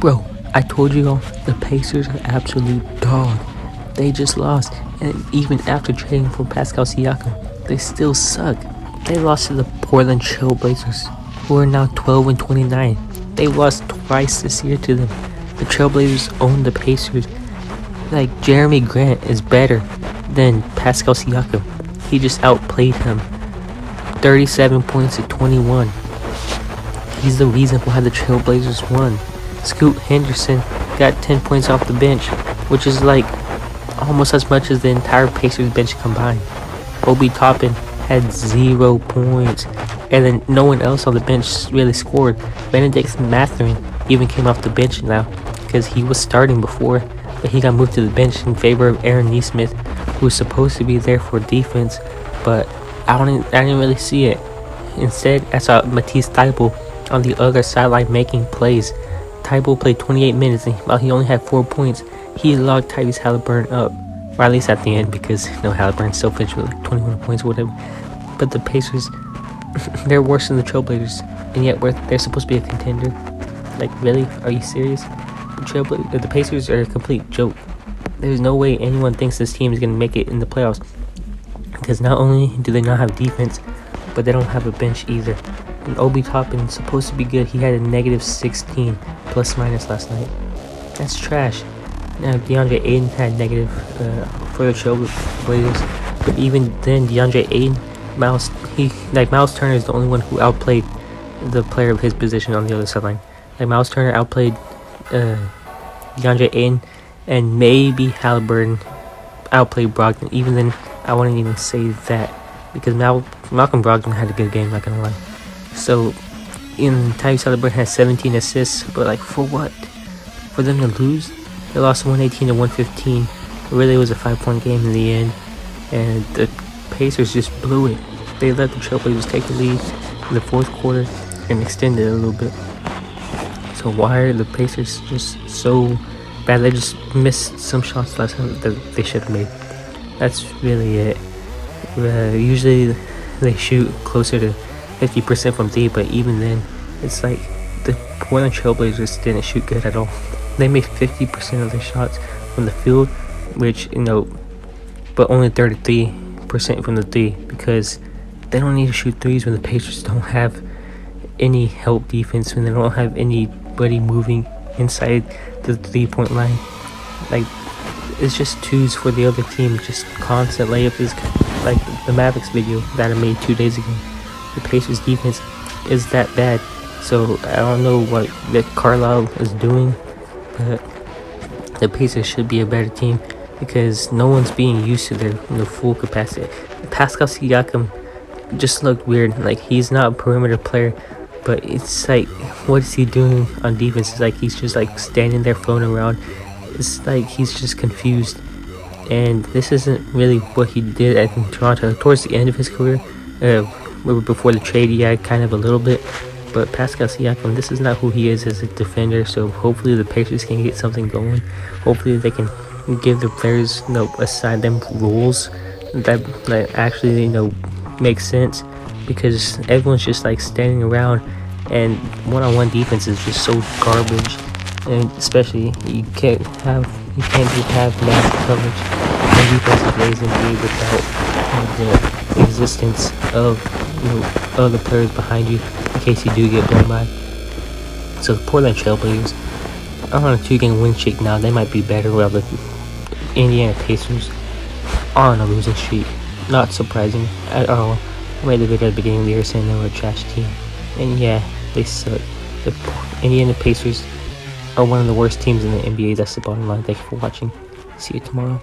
Bro, I told you all, the Pacers are absolute dog. They just lost, and even after trading for Pascal Siakam, they still suck. They lost to the Portland Trailblazers, who are now 12 and 29. They lost twice this year to them. The Trailblazers own the Pacers. Like, Jeremy Grant is better than Pascal Siakam. He just outplayed him. 37 points to 21. He's the reason why the Trailblazers won. Scoot Henderson got 10 points off the bench, which is like almost as much as the entire Pacers bench combined. Obi Toppin had 0 points, and then no one else on the bench really scored. Benedict Mathurin even came off the bench now because he was starting before, but he got moved to the bench in favor of Aaron Nesmith, who was supposed to be there for defense, but I didn't really see it. Instead, I saw Matisse Thybulle on the other sideline making plays. Thybulle played 28 minutes, and while he only had 4 points, he locked Tyrese Halliburton up, or at least at the end, because Halliburton still finished with like 21 points or whatever. But the Pacers, they're worse than the Trailblazers, and yet they're supposed to be a contender. Like, really? Are you serious? The Pacers are a complete joke. There's no way anyone thinks this team is going to make it in the playoffs, because not only do they not have defense, but they don't have a bench either. And Obi Toppin is supposed to be good. He had a negative 16 plus minus last night. That's trash. Now DeAndre Ayton had negative for the Trailblazers, but even then, DeAndre Ayton, Miles Turner is the only one who outplayed the player of his position on the other sideline. Like, Miles Turner outplayed DeAndre Ayton, and maybe Halliburton outplayed Brogdon. Even then, I wouldn't even say that, because Malcolm Brogdon had a good game, not gonna lie. So, Tyrese Halliburton has 17 assists, but like, for what? For them to lose? They lost 118 to 115. It really was a 5-point game in the end, and the Pacers just blew it. They let the Trailblazers take the lead in the fourth quarter and extended it a little bit. So why are the Pacers just so bad? They just missed some shots last time that they should have made. That's really it. Usually they shoot closer to 50% from three, but even then, it's like the Portland Trailblazers didn't shoot good at all. They made 50% of their shots from the field, which, but only 33% from the three, because they don't need to shoot threes when the Pacers don't have any help defense, when they don't have anybody moving inside the 3-point line. Like, it's just twos for the other team, just constant layups, is like the Mavericks video that I made 2 days ago. The Pacers defense is that bad, so I don't know what that Carlisle is doing, but the Pacers should be a better team because no one's being used to their full capacity. Pascal Siakam just looked weird. Like, he's not a perimeter player, but it's like, what is he doing on defense? It's like he's just like standing there floating around. It's like he's just confused, and this isn't really what he did at Toronto. Towards the end of his career, before the trade, he had kind of a little bit, but Pascal Siakam, this is not who he is as a defender. So hopefully the Pacers can get something going. Hopefully they can give the players, assign them roles that actually make sense, because everyone's just like standing around, and one-on-one defense is just so garbage. And especially you can't just have massive coverage and defensive plays in the NBA without the existence of other players behind you in case you do get blown by. So the Portland Trailblazers are on a 2-game win streak now. They might be better, while the Indiana Pacers are on a losing streak. Not surprising at all. I made the video at the beginning of the year saying they were a trash team, and yeah, they suck. The Indiana Pacers are one of the worst teams in the NBA. That's the bottom line. Thank you for watching. See you tomorrow.